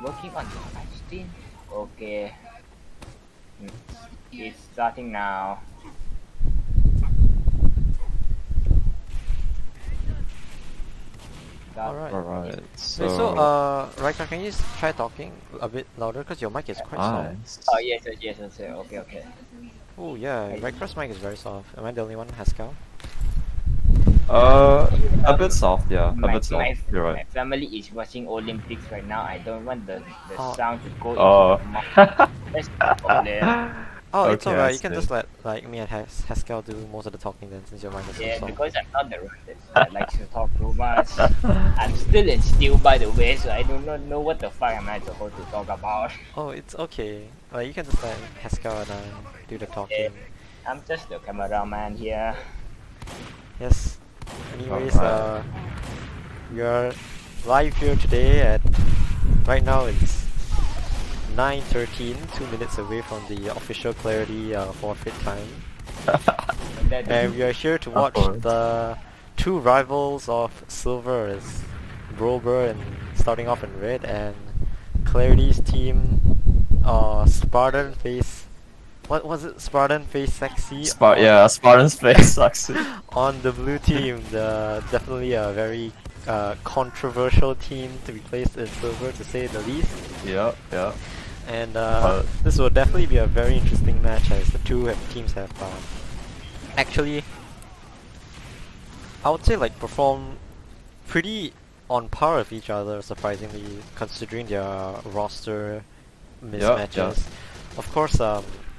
working on the live stream. Okay. It's starting now. Alright, So, Raika, can you just try talking a bit louder because your mic is quite soft. nice. Oh yes, yes, yes, yes. Okay, okay. Oh yeah, Raika's mic is very soft. Am I the only one, Haskell? A bit soft, yeah, a bit soft. You're My right. family is watching Olympics right now. I don't want the Oh. sound to go into Oh. the mouth. That's the problem. Oh, it's Okay, I alright. You can see. just let like me and Haskell do most of the talking then, since your mic is so Yeah, soft. because I'm not the one that likes to talk too much. I'm still in steel, by the way, so I do not know what the fuck am I supposed to talk about. Oh, it's okay. Like you can just let Haskell and I do the Yeah, talking. I'm just the cameraman here. Yes. Anyways, Alright. we are live here today at right now it's 9:13, 2 minutes away from the official Clarity forfeit time. And we are here to watch the two rivals of Silver as brobruh and starting off in red, and Clarity's team Spartan face, what was it? Spartan face sexy Yeah, Spartan's face sucks. on the blue team. Definitely a very controversial team to be placed in Silver, to say the least. Yeah. And this will definitely be a very interesting match, as the two teams have actually, I would say, like, performed pretty on par with each other, surprisingly, considering their roster mismatches. Of course,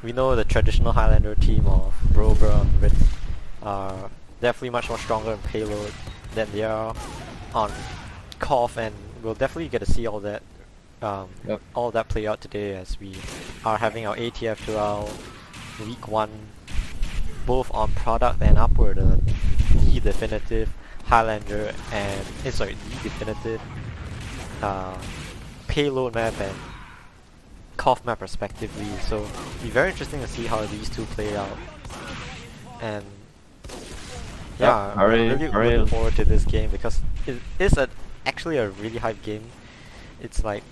we know the traditional Highlander team of brobruh and Rit are definitely much more stronger in payload than they are on Koth, and we'll definitely get to see all that all that play out today, as we are having our ATF2L week 1 both on product and upward, the definitive Highlander and the definitive payload map and Koth map respectively. So it'll be very interesting to see how these two play out. And yeah, I'm really looking forward to this game, because it is actually a really hype game. It's like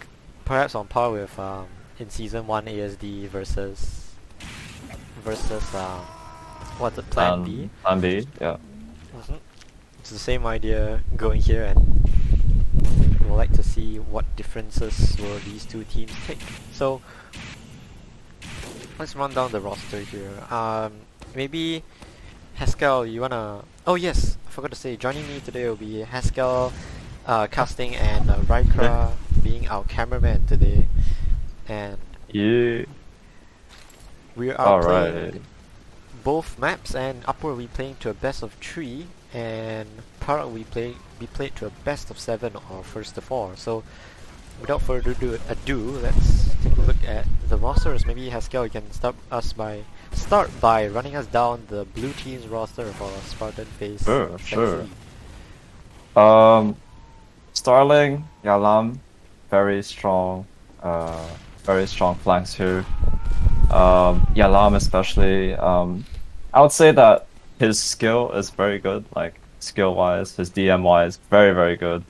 perhaps on par with in season 1 ASD versus what's it, Plan B? Plan B, yeah. It's the same idea going here, and we'll like to see what differences will these two teams take. So let's run down the roster here. Maybe Haskell, you wanna? Oh yes, I forgot to say, joining me today will be Haskell, casting, and Raika being our cameraman today. And yeah, we are playing both maps, and upward we playing to a best of 3, and product we played to a best of 7 or first to 4. So without further ado, let's take a look at the rosters. Maybe Haskell, you can start by running us down the blue team's roster for Spartan face. Sure. Starling, Yalam, very strong flanks here. Yalam especially, I would say that his skill is very good, like skill-wise, his DM-wise, very good.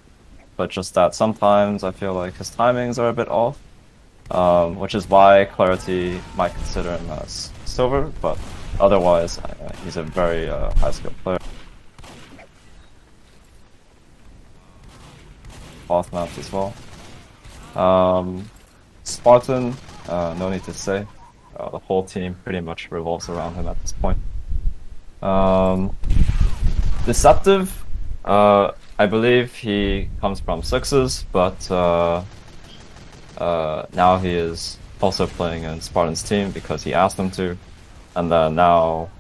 But just that sometimes I feel like his timings are a bit off, which is why Clarity might consider him as silver, but otherwise he's a very high-skilled player. Both maps as well. Spartan, no need to say. The whole team pretty much revolves around him at this point. Deceptive, I believe he comes from Sixes, but now he is also playing in Spartan's team because he asked him to. And then now,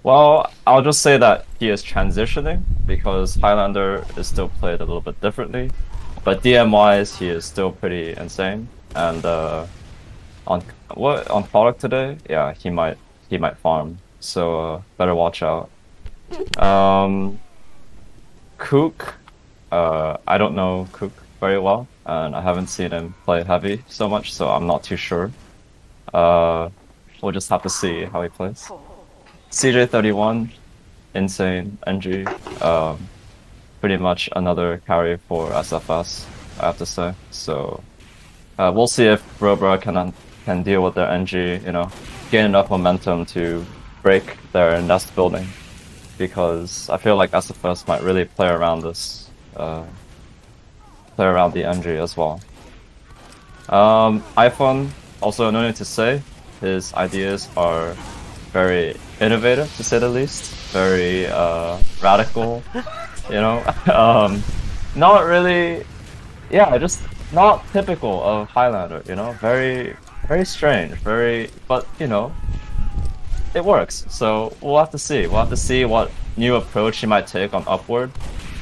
well, I'll just say that he is transitioning because Highlander is still played a little bit differently. But DM-wise, he is still pretty insane. And on product today, yeah, he might farm. So better watch out. Kook, I don't know Kook very well, and I haven't seen him play heavy so much, so I'm not too sure. We'll just have to see how he plays. CJ31, insane NG. Pretty much another carry for SFS, I have to say. So We'll see if brobruh can deal with their NG, you know, gain enough momentum to break their nest building, because I feel like SFS might really play around this, play around the NG as well. iPhone, also no need to say, his ideas are very innovative, to say the least, very radical, you know. Not really, yeah, just not typical of Highlander, you know, very strange, but you know, it works. So we'll have to see. We'll have to see what new approach he might take on Upward,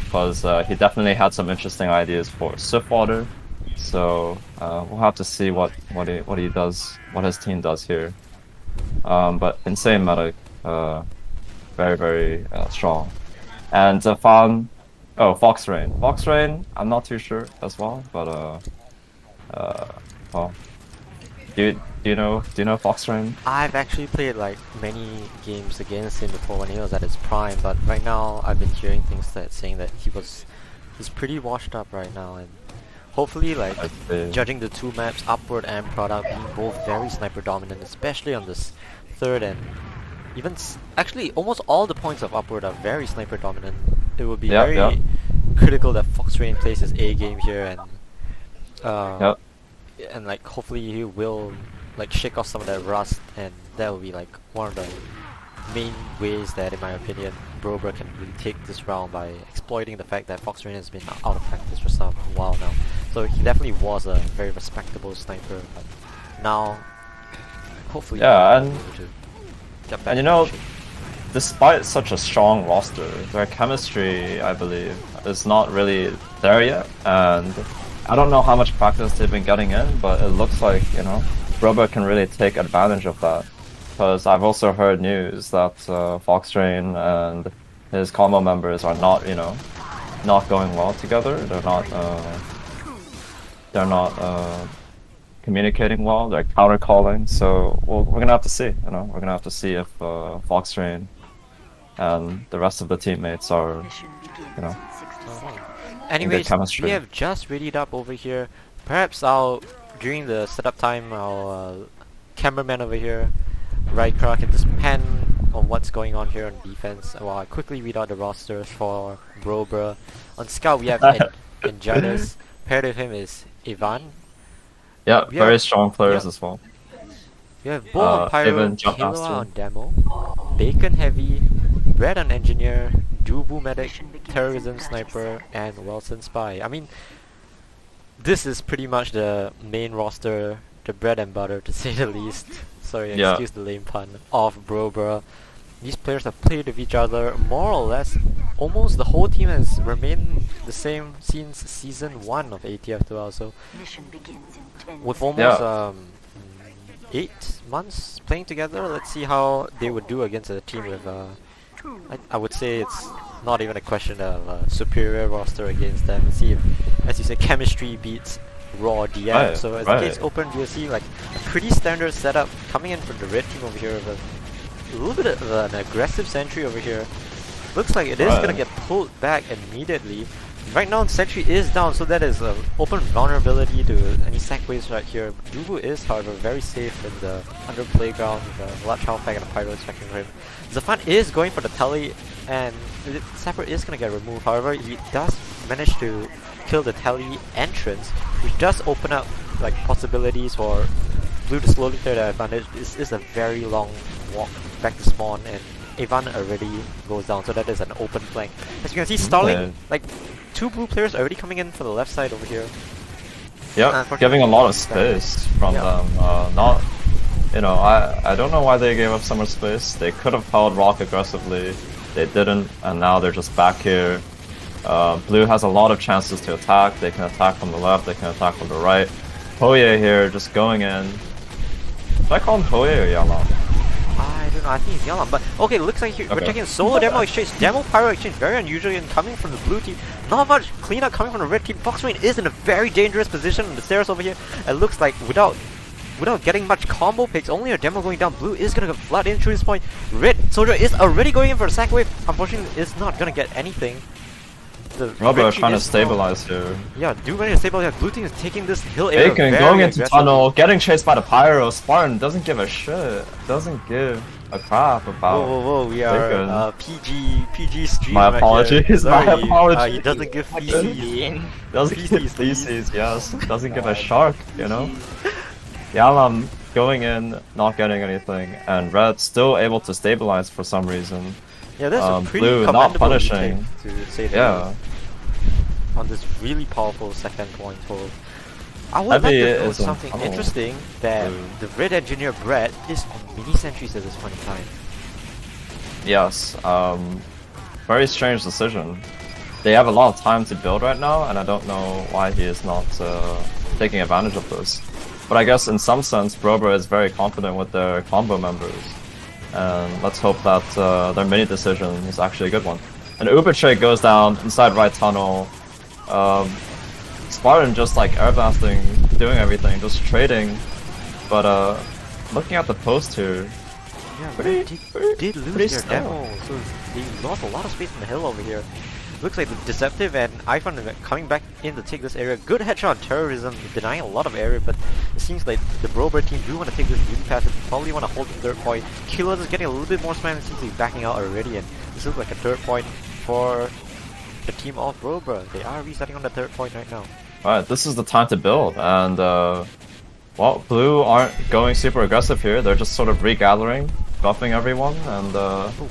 because he definitely had some interesting ideas for Swiftwater. So we'll have to see what he does, what his team does here. But insane meta, very strong. And Fan, oh, Fox Rain, I'm not too sure as well, but well, do you know Fox Rain? I've actually played like many games against him before when he was at his prime, but right now I've been hearing things saying that he's pretty washed up right now, and hopefully, like, judging the two maps, Upward and Product, being both very sniper dominant, especially on this third, and even actually almost all the points of Upward are very sniper dominant. It would be very critical that Fox Rain plays his A game here, and and like hopefully he will like shake off some of that rust, and that will be like one of the main ways that, in my opinion, brobruh can really take this round, by exploiting the fact that Fox Rain has been out of practice for some while now. So he definitely was a very respectable sniper, but now hopefully and to get back you know, despite such a strong roster, their chemistry, I believe, is not really there yet, and I don't know how much practice they've been getting in, but it looks like, you know, brobruh can really take advantage of that. Because I've also heard news that Fox Rain and his combo members are not, you know, not going well together. They're not communicating well. They're counter calling. So we're gonna have to see. You know, we're gonna have to see if Fox Rain and the rest of the teammates are, you know. Anyways, we have just readied up over here. Perhaps during the setup time, our cameraman over here, Rykra, can just pan on what's going on here on defense while I quickly read out the rosters for brobruh. On scout we have Angelus. Paired with him is Ivan. Yeah, very strong players as well. We have Bull on Pyro, Kayla on Demo, Bacon Heavy, Red on Engineer, Dubu Medic, Terrorism Sniper, and Wilson Spy. I mean, this is pretty much the main roster, the bread and butter, to say the least. Sorry, excuse the lame pun, of brobruh. These players have played with each other more or less. Almost the whole team has remained the same since season 1 of ATF2L. So with almost 8 months playing together, let's see how they would do against a team with I would say it's not even a question of a superior roster against them. See if, as you say, chemistry beats raw DM. So as the gates open, you'll see like a pretty standard setup coming in from the red team over here with a little bit of an aggressive sentry over here. Looks like it is gonna get pulled back immediately. Right now sentry is down, so that is an open vulnerability to any sackways right here. Dubu is, however, very safe in the under playground with a large health pack and a pyro expecting for him. Zafan is going for the tele, and the Sapper is gonna get removed. However, he does manage to kill the tele entrance, which does open up like possibilities for Blue to slowly clear the advantage. This is a very long walk back to spawn, and Ivan already goes down, so that is an open flank. As you can see, stalling, like 2 blue players already coming in for the left side over here. Yep, giving a lot of space from them. Not, you know, I don't know why they gave up so much space. They could have held Rock aggressively. They didn't, and now they're just back here. Blue has a lot of chances to attack. They can attack from the left, they can attack from the right. Poye here just going in. Should I call him Poye or Yalam? I don't know, I think it's Yalam, but okay, looks like we're taking solo demo exchange, demo pyro exchange, very unusual, and coming from the blue team. Not much cleanup coming from the red team. Fox Rain is in a very dangerous position on the stairs over here. It looks like without getting much combo picks, only a demo going down, blue is gonna flood in through this point. Red soldier is already going in for a sack wave. Unfortunately, is not gonna get anything. the Brobruh red trying to team is strong. stabilize here. Yeah, do manage to stabilize. Blue team is taking this hill area Bacon very going into aggressively. tunnel, getting chased by the pyro. Spartan doesn't give a shit. Doesn't give a crap about. Whoa, we Bacon. are PG stream. My right apologies, here. my Sorry, apologies. he doesn't give What do you feces. mean? Doesn't give Feces, please. feces, yes. Doesn't give a shark, you know? Yalam going in, not getting anything, and Red still able to stabilize for some reason. Yeah, that's a pretty Blue not commendable punishing. retake, to say the Yeah. least, on this really powerful second point hold. I would Heavy like to note is on something tunnel. interesting, that Blue. the red engineer Brett is on mini sentries at this point in time. Yes, very strange decision. They have a lot of time to build right now, and I don't know why he is not taking advantage of this. But I guess in some sense, brobruh is very confident with their combo members. And let's hope that their mini decision is actually a good one. And Ubertrade goes down inside right tunnel. Spartan just like airblasting, doing everything, just trading. But looking at the post here, Yeah, Pretty- Red did lose pretty their slow. demo, so they lost a lot of space in the hill over here. Looks like the Deceptive and Iphone coming back in to take this area. Good headshot on Terrorism, denying a lot of area, but it seems like the brobruh team do want to take this really fast. They probably want to hold the third point. Killers is getting a little bit more spam and seems to be backing out already, and this looks like a third point for the team of brobruh. They are resetting on the third point right now. alright, this is the time to build. And well, Blue aren't going super aggressive here. They're just sort of regathering, buffing everyone, and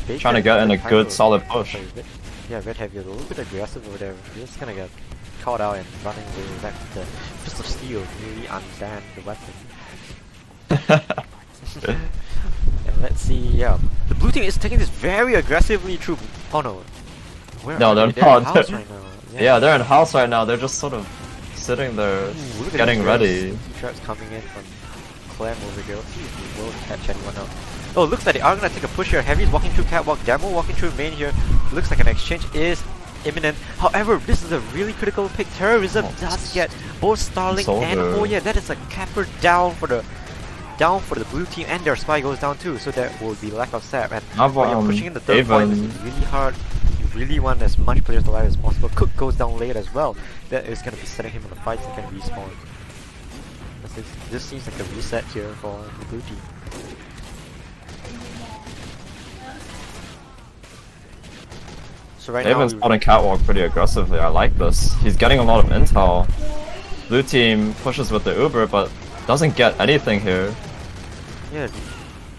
Bacon trying to get in a and good Pyro. solid push. Sorry, yeah, Red Heavy is a little bit aggressive over there. He's just gonna get caught out and running away back to the Fist of Steel, really unban the weapon. And let's see, yeah. The blue team is taking this very aggressively through. Oh no. Where No, are they're they? They're in not. house right now. Yeah, they're in house right now. They're just sort of sitting there, Ooh, look at getting these ready. traps. Traps coming in from Clem over here. Let's see if we will catch anyone else. Oh, looks like they are gonna take a push here. Heavy's walking through catwalk, Demo walking through main here. Looks like an exchange is imminent. However, this is a really critical pick. Terrorism does get both Starling and Soldier. yeah, that is a capper down for the blue team, and their spy goes down too. So there will be lack of sap. And How about, when you're pushing in the third point, Avon? it's really hard. You really want as much players alive as possible. Cook goes down late as well. That is gonna be setting him on a 5-second respawn. This seems like a reset here for the blue team. So right Avon's now, spotting catwalk pretty aggressively. I like this. He's getting a lot of intel. Blue team pushes with the Uber, but doesn't get anything here. yeah,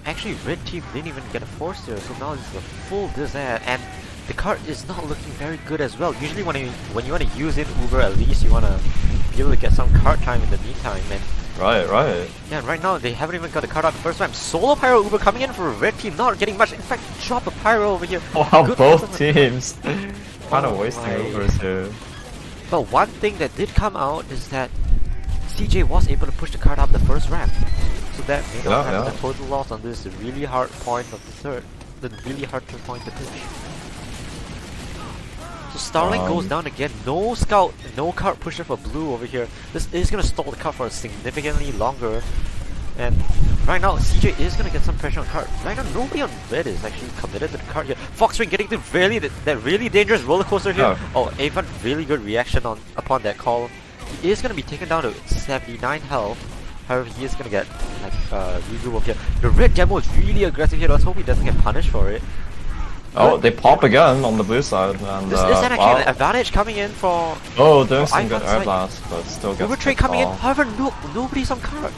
actually red team didn't even get a force here, so now it's a full disad, and the card is not looking very good as well. Usually when you want to use it Uber, at least you want to be able to get some card time in the meantime, and Right. yeah, right now they haven't even got the card out the first time. Solo Pyro Uber coming in for a red team, not getting much. In fact, drop a Pyro over here. Wow, Good both effort. teams kind of Oh wasting my. Ubers here. But one thing that did come out is that CJ was able to push the card up the first ramp. So that may not Yeah, have yeah. a total loss on this really hard point of the third. The really hard third point to push. So Starling goes down again. No scout, no card pusher for blue over here. This is gonna stall the card for significantly longer. And right now, CJ is gonna get some pressure on card. Right now, nobody on red is actually committed to the card here. Foxwing getting to that really dangerous roller coaster here. Oh, Avon, really good reaction upon that call. He is gonna be taken down to 79 health. However, he is gonna get like regroup over here. The red demo is really aggressive here. Let's hope he doesn't get punished for it. Oh, they pop again on the blue side, and This is actually wow. an advantage coming in for Oh, doing for some good Ivan's air side. blast, but still gets Uber trade picked coming in. off. However, nobody's on card.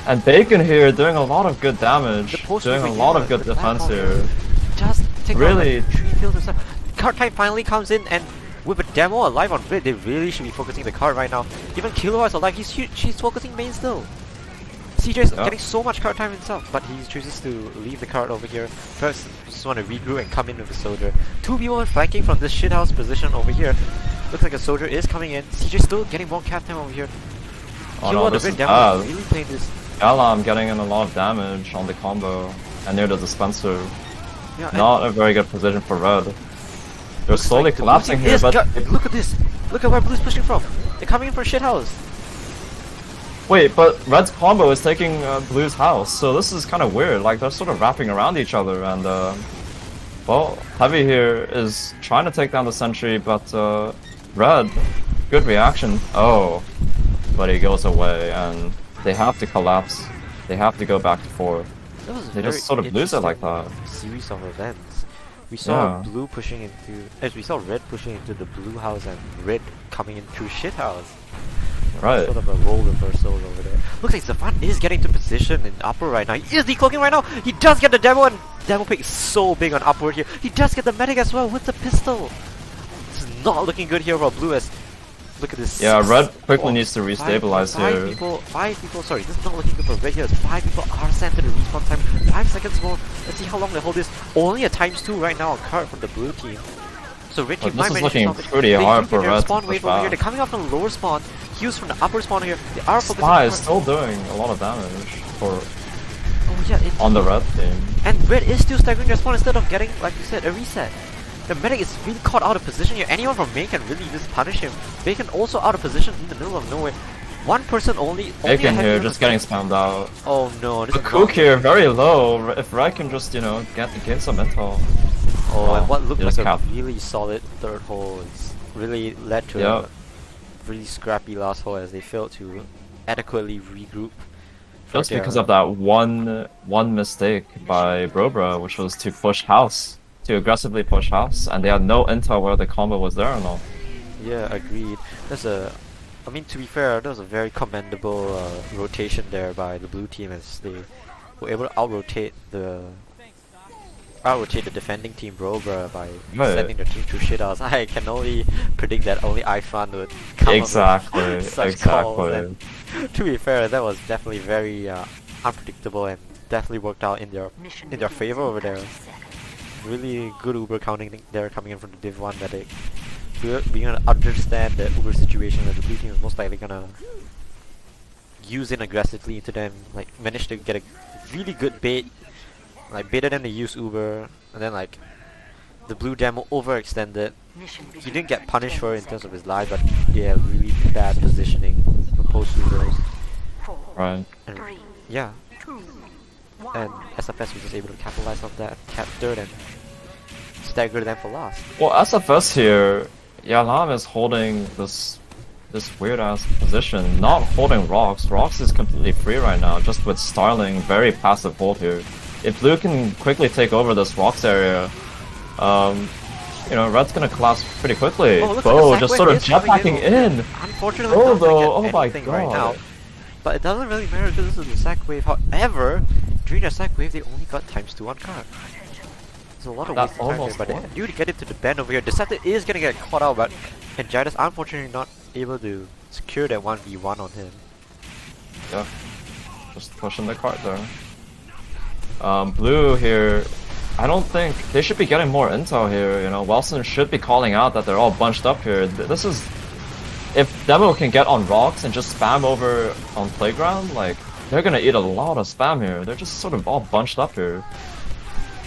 And Bacon here doing a lot of good damage, The post doing a over lot here, of good the defense platform here. Just take Really? out like 3 fields and stuff. Card time finally comes in, and with a demo alive on red, they really should be focusing the card right now. Even Killua is alive. She's focusing main still. CJ is getting so much card time himself, but he chooses to leave the card over here. First, just want to regroup and come in with a soldier. 2 people are flanking from this shithouse position over here. Looks like a soldier is coming in. CJ still getting one cap time over here. Oh no, Killua, the this red is demo, bad. is really playing this. Galam getting in a lot of damage on the combo, and near the dispenser. Yeah, and Not a very good position for red. They're looks slowly like the blue collapsing team here, is but look at this. Look at where blue's pushing from. They're coming in for shithouse. wait, but red's combo is taking blue's house, so this is kind of weird. Like they're sort of wrapping around each other, and Well, Heavy here is trying to take down the sentry, but Red, good reaction. Oh, but he goes away, and they have to collapse. They have to go back to 4. That was a They very just sort of lose it like that. series of events. We saw Yeah. blue pushing into, as we saw red pushing into the blue house and red coming in through shit house. Right. Sort of a role reversal over there. Looks like Zafan is getting to position in upper right now. He is decloaking right now. He does get the demo, and demo pick is so big on upward here. He does get the medic as well with the pistol. This is not looking good here for blue as look at this. Yeah, Red quickly Oh, needs to restabilize here. Five people, sorry, this is not looking good for red here. 5 people are sent to the respawn time. 5 seconds more. Let's see how long they hold this. Only a ×2 right now on card from the blue team. So red team But might this is manage to looking stop it. pretty They hard do for get their Red to spawn push wave over here. They're back. coming off from the lower spawn. Heals from the upper spawn here. They are focusing Spy on is still doing a lot of damage for oh yeah, on the Red team. and red is still staggering their spawn instead of getting, like you said, a reset. The medic is really caught out of position here. Anyone from main can really just punish him. Bacon also out of position in the middle of nowhere. One person only. Bacon a heavy here on just the getting side. spammed out. Oh no, this The is Cook not- here very low. If Red can just, you know, gain some intel. Oh, and what looked he like just a capped. really solid third hole is really led to Yeah. a really scrappy last hole as they failed to adequately regroup. for Just because their- of that one mistake by brobruh, which was to push house, to aggressively push house, and they had no intel where the combo was there or not. Yeah, agreed. I mean, to be fair, that was a very commendable rotation there by the blue team as they were able to out-rotate the defending team brobruh by Right. sending their team to shithouse. I can only predict that only Ifan would come Exactly, up with such calls. exactly. And to be fair, that was definitely very unpredictable and definitely worked out in their favor over there. Really good Uber counting there coming in from the Div 1 medic. We're gonna understand the Uber situation that the blue team is most likely gonna use in aggressively into them, like manage to get a really good bait, like baited them to use Uber, and then like the blue demo overextended. He didn't get punished for it in terms of his life, but yeah, really bad positioning for post Ubers. Right. And yeah, and SFS was just able to capitalize on that, cap third, and stagger them for last. Well, SFS here, Yalam is holding this weird ass position, not holding rocks. Rocks is completely free right now, just with Starling, very passive hold here. If Blue can quickly take over this rocks area, you know, Red's gonna collapse pretty quickly. Oh, looks Bo like a just sack sort of wave is coming jetpacking in. Unfortunately, Oh, not gonna though, get oh my anything right now. God. But it doesn't really matter because this is a sack wave. However, during the sack wave, they only got ×2 on card. There's a lot of That's wasted time here, almost but they one. do get it to the bend over here. Deceptive is gonna get caught out, but Angitas unfortunately not able to secure that 1v1 on him. Yeah, just pushing the cart there. Blue here, I don't think they should be getting more intel here. You know, Wilson should be calling out that they're all bunched up here. This is, if Demo can get on rocks and just spam over on playground, like they're gonna eat a lot of spam here. They're just sort of all bunched up here,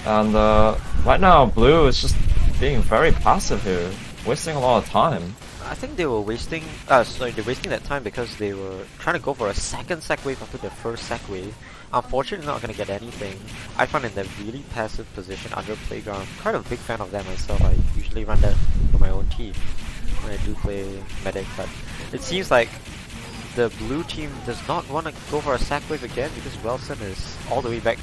and right now Blue is just being very passive here, wasting a lot of time. I think they were wasting, they're wasting that time because they were trying to go for a second sack wave after their first sack wave. Unfortunately, not gonna get anything. I find in that really passive position under playground. Quite a big fan of that myself. I usually run that for my own team when I do play medic, but it seems like the blue team does not want to go for a sack wave again because Wilson is all the way back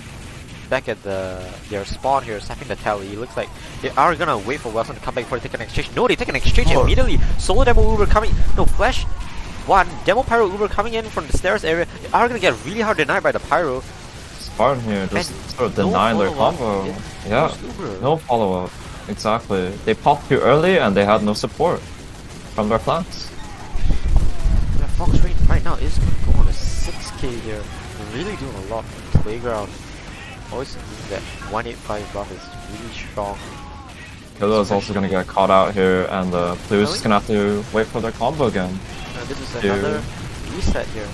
at their spawn here, sapping the tally. It looks like they are gonna wait for Wilson to come back before they take an exchange. No, they take an exchange immediately. Solo demo Uber coming. No, Flash 1. Demo Pyro Uber coming in from the stairs area. They are gonna get really hard denied by the Pyro. Spartan here just And sort of no denying their follow-up. combo. Yeah, Yeah, post Uber. no follow up. Exactly. They popped too early and they had no support from their flanks. Yeah, Fox Rain right now is gonna go on a 6k here. They're really doing a lot. Playground always thinking that 185 buff is really strong. Killa is also gonna get caught out here, and Blue's just gonna have to wait for their combo again. And this is Dude. another reset here.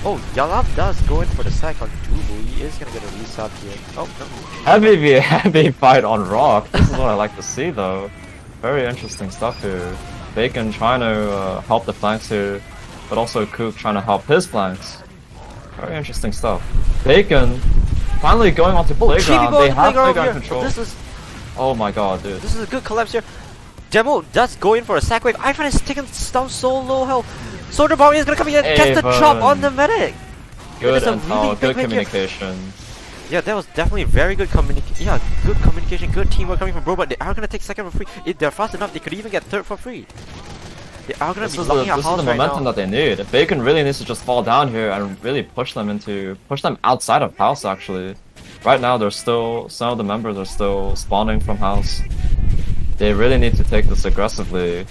Oh, Yalam does go in for the sack on Dubu. He is gonna get a reset here. Oh, no. Heavy fight on rock. This is what I like to see, though. Very interesting stuff here. Bacon trying to help the flanks here, but also Kook trying to help his flanks. Very interesting stuff. Bacon finally going onto Three people playground. on They the have playground playground here. control. This is Oh my god, dude. This is a good collapse here. Demo does go in for a sack wave. Ivan is taken down so low health. Soldier Bounty is gonna come in and get the drop on the medic. Good a and really good big hit here. communication. Yeah, that was definitely very good communication. Yeah, good communication, good teamwork coming from Bro, but they are gonna take second for free. If they're fast enough, they could even get third for free. They are gonna be locking out house the right momentum now. that they need. Bacon really needs to just fall down here and really push them outside of house actually. Right now some of the members are still spawning from house. They really need to take this aggressively.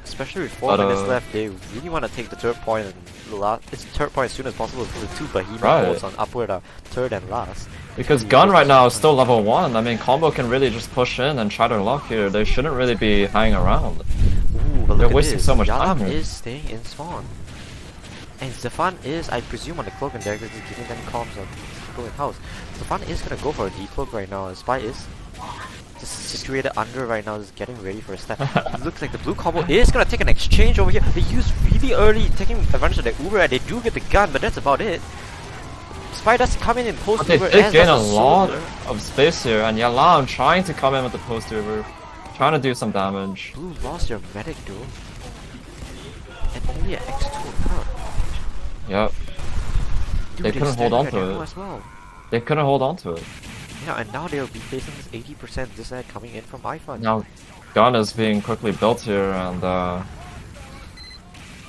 Especially with 4 minutes left, they really want to take the third point and it's third point as soon as possible for the two behemoth bolts on upward third and last. Because Gun right now is still level 1. I mean, Combo can really just push in and try their luck here. They shouldn't really be hanging around. Ooh, but they're look wasting at this. so much Yalam time here. is staying in spawn. And Stefan is, I presume, on the cloak and dagger, just giving them comms on people in house. Stefan is gonna go for a decloak right now. Spy is just situated under right now, just getting ready for a step. It looks like the blue combo is gonna take an exchange over here. They use really early, taking advantage of the Uber, and they do get the gun, but that's about it. Spy does come in post But they Uber, did as gain a does the lot soldier. of space here, and Yalam trying to come in with the post Uber, trying to do some damage. Blue lost your medic though, and only an X2 card. Yep. Dude, They couldn't hold on to demo it. as well. They couldn't hold on to it. Yeah, and now they'll be facing this 80% disad coming in from iPhone. Now, Gun is being quickly built here, and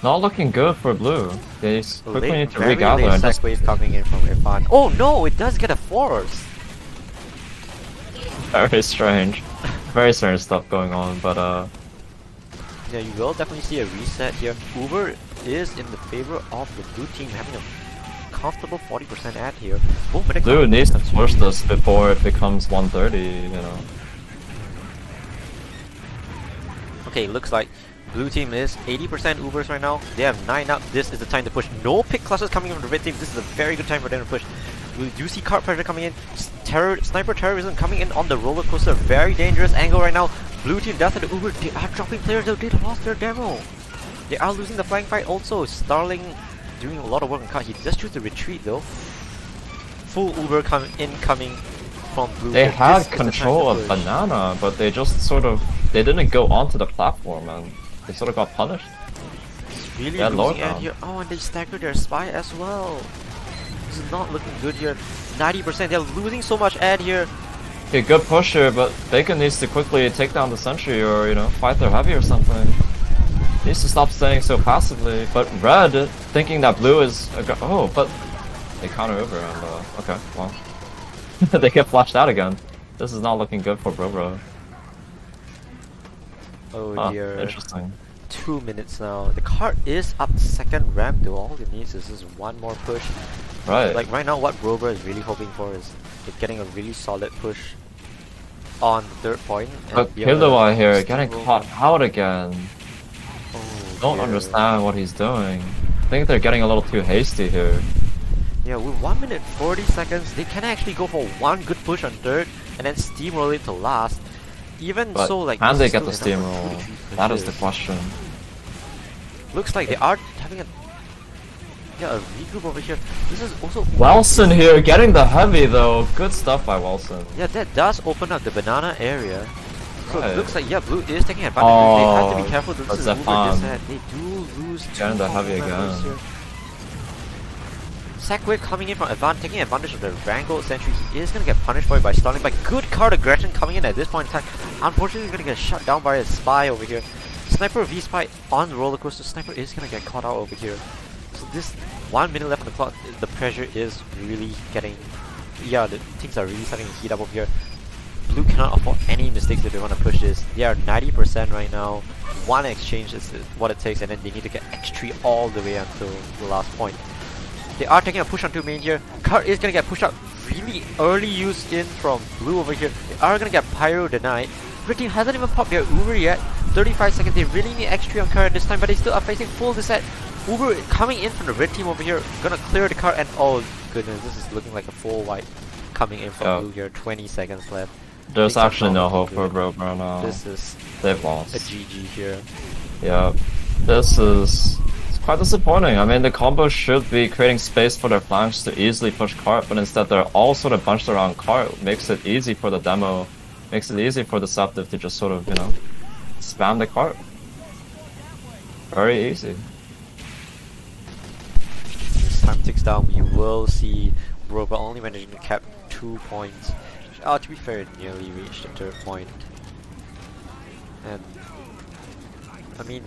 not looking good for blue. They quickly need to regather and just... wave coming in from Irfan. Oh no, it does get a force! Very strange. Very strange stuff going on, but Yeah, you will definitely see a reset here. Uber is in the favor of the blue team having a comfortable 40% ad here. Oh, but Blue needs to push this before it becomes 130, you know. Okay, looks like blue team is 80% Ubers right now. They have 9 up. This is the time to push. No pick clusters coming from the red team. This is a very good time for them to push. We do see cart pressure coming in. Sniper terrorism coming in on the roller coaster. Very dangerous angle right now. Blue team does have the Uber. They are dropping players though. They lost their demo. They are losing the flank fight also. Starling doing a lot of work on cut. He just choose to retreat though. Full Uber incoming from blue. They This had is the time control to of push. Banana, but they just they didn't go onto the platform, and they sort of got punished. Really They had lower losing ad ground. here. Oh, and they staggered their spy as well. This is not looking good here. 90%. They're losing so much ad here. Okay, good push here, but Bacon needs to quickly take down the sentry or, you know, fight their heavy or something. Needs to stop staying so passively. But Red, thinking that Blue is... oh, but they counter over and, okay, well. They get flashed out again. This is not looking good for brobruh. Oh dear. Interesting. 2 minutes now. The cart is up second ramp though. All it needs is just one more push. Right. Like right now what brobruh is really hoping for is getting a really solid push on the third point. But be able to Killua here getting steamroll caught them. out again. Oh, Don't dear. understand what he's doing. I think they're getting a little too hasty here. Yeah, with 1 minute 40 seconds, they can actually go for one good push on third and then steamroll it to last. Even But so, like can this they is get the still enough for steamroll? 2 to 3 That is the pushes. question. Looks like they are having a regroup over here. This is also Wilson here getting the heavy though. Good stuff by Wilson. yeah, that does open up the banana area. So Right. it looks like blue is taking advantage. They have to Oh, be careful. This that's is a Uber farm. disad. They do lose two Getting the heavy combo members again. here. Sackwave coming in from taking advantage of the Wrangle sentry. He is gonna get punished for it by stalling. But good card aggression coming in at this point in time. Unfortunately, he's gonna get shut down by a spy over here. Sniper V spy on the roller coaster. Sniper is gonna get caught out over here. So this 1 minute left on the clock. The pressure is really getting. Yeah, the things are really starting to heat up over here. Blue cannot afford any mistakes if they want to push this. They are 90% right now. One exchange is what it takes, and then they need to get X3 all the way until the last point. They are taking a push onto main here. Cart is gonna get pushed up. Really early use in from blue over here. They are gonna get pyro denied. Red team hasn't even popped their Uber yet. 35 seconds. They really need X3 on cart this time, but they still are facing full disad. Uber coming in from the red team over here. Gonna clear the cart, and oh goodness, this is looking like a full wipe coming in from blue here. 20 seconds left. There's Things are actually no not hope for looking brobruh now. This is They've a lost. GG here. Yeah. This is quite disappointing. I mean, the combo should be creating space for their flanks to easily push cart, but instead they're all sort of bunched around cart, makes it easy for the demo makes it easy for Deceptive to just sort of, you know, spam the cart. Very easy. As time ticks down, we will see brobruh only managing to cap 2 points. To be fair, it nearly reached the third point. And I mean,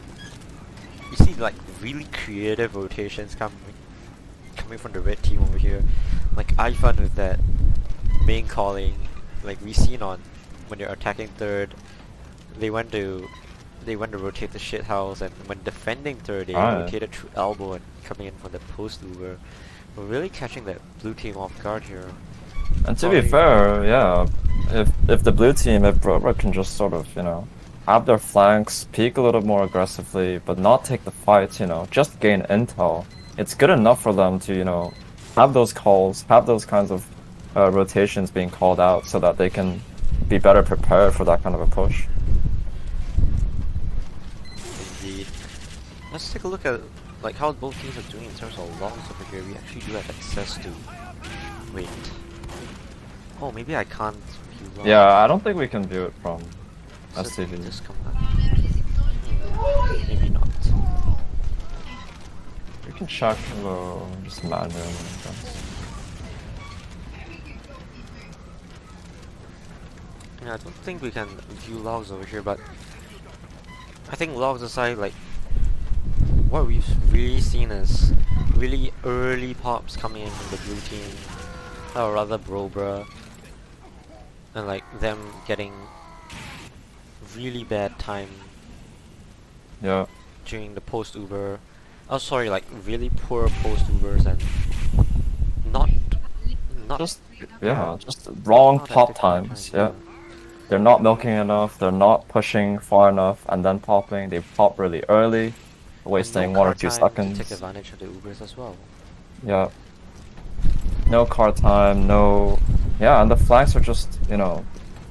you see like really creative rotations coming from the red team over here. Like iFun with that main calling, like we seen on when they're attacking third, they went to rotate the shit house, and when defending third, they rotated through elbow and coming in from the post Uber. We're really catching that blue team off guard here. And to be fair, yeah, if the blue team, if brobruh can just sort of, you know, have their flanks, peek a little more aggressively, but not take the fight, you know, just gain intel, it's good enough for them to, you know, have those calls, have those kinds of rotations being called out so that they can be better prepared for that kind of a push. Indeed. Let's take a look at like how both teams are doing in terms of logs over here. We actually do have access to. Wait. Oh, maybe I can't view logs. Yeah, I don't think we can view it from STV. Just come back. Maybe not. We can check just manually. Yeah, I don't think we can view logs over here, but I think logs aside, like what we've really seen is really early pops coming in from the blue team, or rather brobruh, and like them getting really bad time. Yeah. During the post Uber. Oh, sorry, like really poor post Ubers and not just just wrong not pop at times. time, Yeah. They're not milking enough, they're not pushing far enough, and then popping. They pop really early, wasting no 1 or car 2 time seconds. to take advantage of the Ubers as well. Yeah. No car time, no... Yeah, and the flanks are just, you know...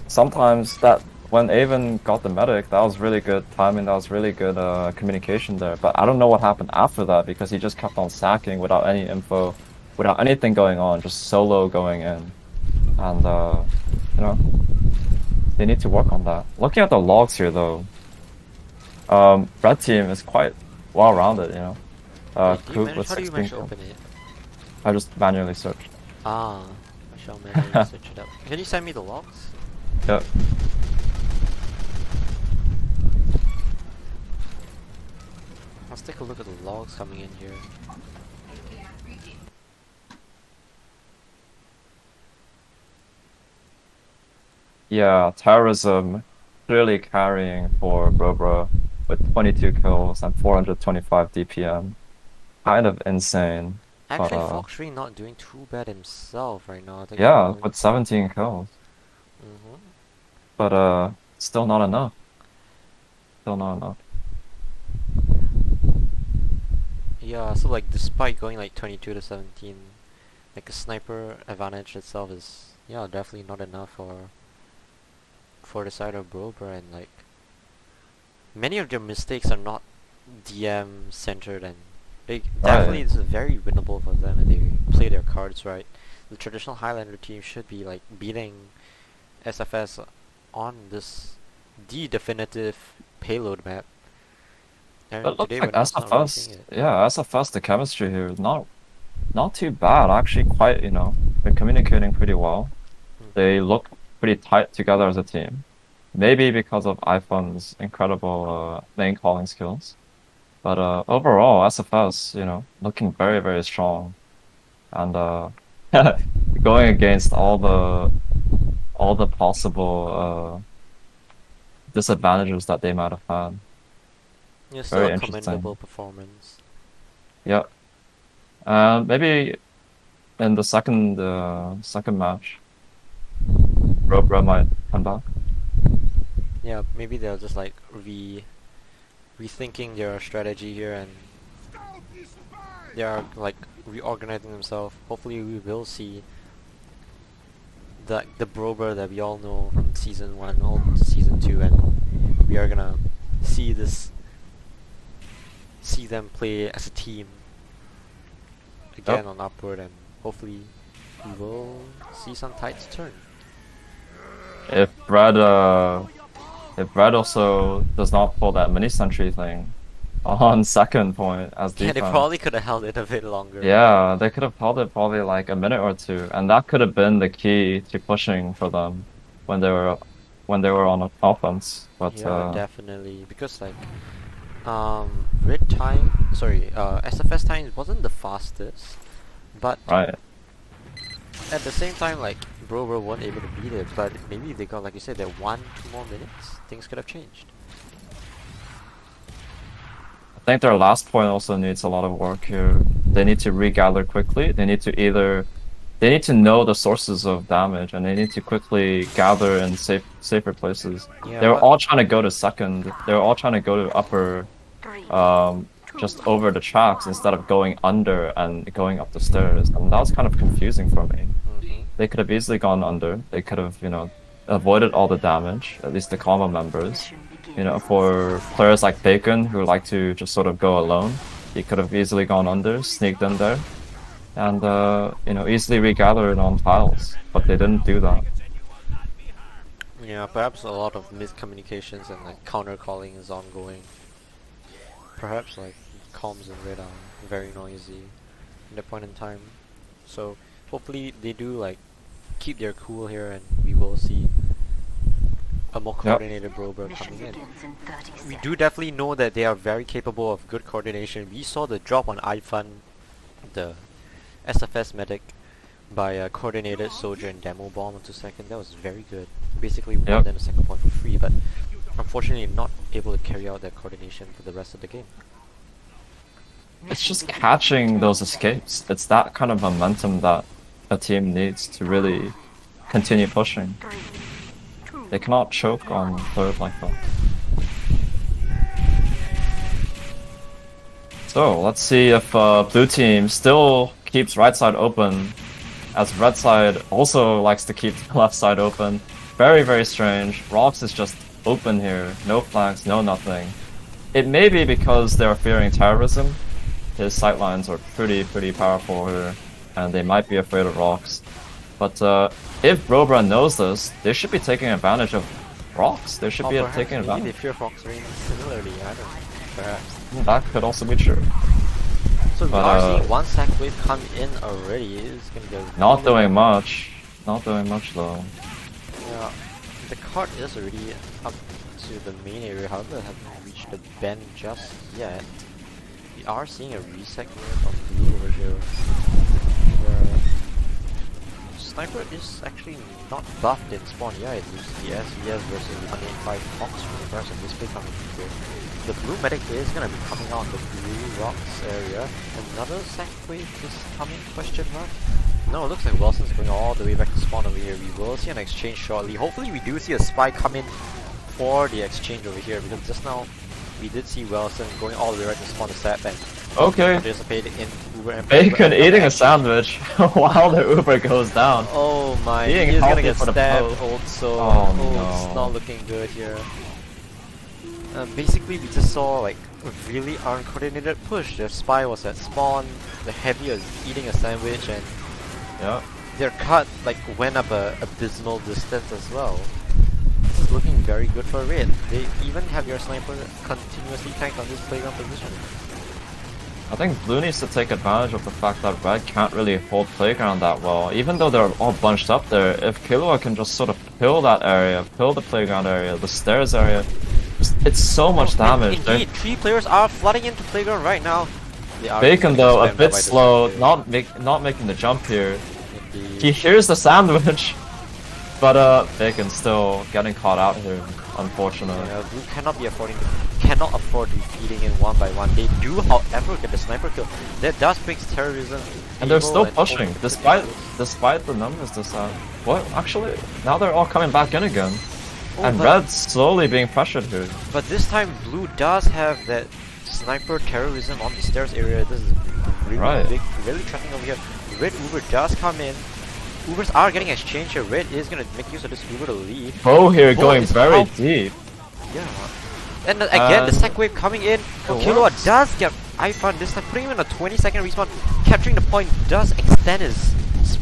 Sometimes that... When Avon got the medic, that was really good timing, that was really good communication there. But I don't know what happened after that, because he just kept on sacking without any info, without anything going on, just solo going in. And, you know... They need to work on that. Looking at the logs here, though, red team is quite well-rounded, you know. How Coop with do you 16 manage to kills. open it? I just manually searched. Ah, I shall manually search it up. Can you send me the logs? Yep. Let's take a look at the logs coming in here. Yeah, terrorism clearly carrying for brobruh with 22 kills and 425 DPM. Kind of insane. Actually, But, Fox not doing too bad himself right now. I think yeah, with 17 kills. Mm-hmm. But still not enough. Still not enough. Yeah, so like despite going like 22 to 17, like a sniper advantage itself is definitely not enough for the side of brobruh, and like many of their mistakes are not DM centered, and they definitely it's very winnable for them if they play their cards right. The traditional Highlander team should be like beating SFS on the definitive payload map. And It looks today like we're not really seeing SFS, it. yeah, SFS, the chemistry here is not too bad. Actually, quite, you know, they're communicating pretty well. They look pretty tight together as a team. Maybe because of iPhone's incredible lane calling skills. But overall, SFS, you know, looking very, very strong. And going against all the possible disadvantages that they might have had. Yeah, still Very a interesting. commendable performance. Yep. Maybe in the second match, brobruh might come back. Yeah, maybe they're just like rethinking their strategy here, and they are like reorganizing themselves. Hopefully we will see the brobruh that we all know from season 1 all to season 2, and we are gonna see them play as a team again on upward, and hopefully we will see some tides turn. if Red also does not pull that mini sentry thing on second point as Yeah, defense. they probably could have held it a bit longer. Yeah, they could have held it probably like a minute or two, and that could have been the key to pushing for them when they were on offense. But Yeah, definitely. Because like, red time, sorry, SFS time wasn't the fastest, but right. at the same time, like, brobruh weren't able to beat it. But maybe if they got, like you said, that 1-2 more minutes, things could have changed. I think their last point also needs a lot of work here. They need to regather quickly. They need to know the sources of damage, and they need to quickly gather in safer places. Yeah, They were but- all trying to go to second. They were all trying to go to upper, just over the tracks instead of going under and going up the stairs. And that was kind of confusing for me. They could have easily gone under. They could have, avoided all the damage, at least the combo members. For players like Bacon, who like to just sort of go alone, he could have easily gone under, sneaked in there, and, easily regathered on tiles. But they didn't do that. Yeah, perhaps a lot of miscommunications and like counter calling is ongoing. Perhaps like comms and red are very noisy at that point in time. So hopefully they do like keep their cool here, and we will see a more coordinated brobruh coming in. We do definitely know that they are very capable of good coordination. We saw the drop on Ifan, the SFS medic, by a coordinated soldier and demo bomb into second. That was very good. Basically won them a second point for free, but unfortunately not able to carry out that coordination for the rest of the game. It's just catching those escapes. It's that kind of momentum that a team needs to really continue pushing. They cannot choke on third like that. So let's see if blue team still keeps right side open, as red side also likes to keep the left side open. Very, very strange. Rox is just open here. No flanks, no nothing. It may be because they're fearing terrorism. His sightlines are pretty powerful here, and they might be afraid of Rox. But if brobruh knows this, they should be taking advantage of Rox. They should be taking advantage. Maybe they fear Fox Rain similarly, I don't know. Perhaps. That could also be true. So we are seeing one sack wave come in already. It's gonna go. Not doing much. Not doing much though. Yeah, the cart is already up to the main area, however, haven't reached the bend just yet. We are seeing a reset here from blue over here. Sniper is actually not buffed in spawn. Yeah, it is the SVS versus the 185 Fox from the rest of this play coming here. The blue medic is gonna be coming on the blue rocks area. Another sack wave is coming, question mark? No, it looks like Wilson's going all the way back to spawn over here. We will see an exchange shortly. Hopefully we do see a spy come in for the exchange over here, because just now we did see Wilson going all the way right to spawn the sap and participate in Uber and Bacon eating a sandwich while the Uber goes down. Oh my, Being he's gonna get healthy for the stabbed post. also. Oh, It's no. not looking good here. Basically we just saw like a really uncoordinated push. Their spy was at spawn, the heavy was eating a sandwich, and their cut like went up a abysmal distance as well. This is looking very good for Red. They even have your sniper continuously tanked on this playground position. I think blue needs to take advantage of the fact that red can't really hold playground that well. Even though they're all bunched up there, if Killua can just sort of pill that area, pill the playground area, the stairs area, it's so much damage. Indeed, 3 players are flooding into playground right now. Bacon though, a bit slow, not making the jump here. Indeed. He hears the sandwich, but Bacon's still getting caught out here, unfortunately. Yeah, blue cannot afford to be feeding in one by one. They do, however, get the sniper kill. That does break terrorism. And they're still pushing, despite the numbers this time. What? Actually, now they're all coming back in again. And red's slowly being pressured here. But this time blue does have that sniper terrorism on the stairs area. This is really big, really tracking over here. Red Uber does come in. Ubers are getting exchanged here. Red is gonna make use of this Uber to lead. Bo here going very deep. Yeah. And again, the sack wave coming in. Killua does get Ifan this time, putting him in a 20-second respawn. Capturing the point does extend his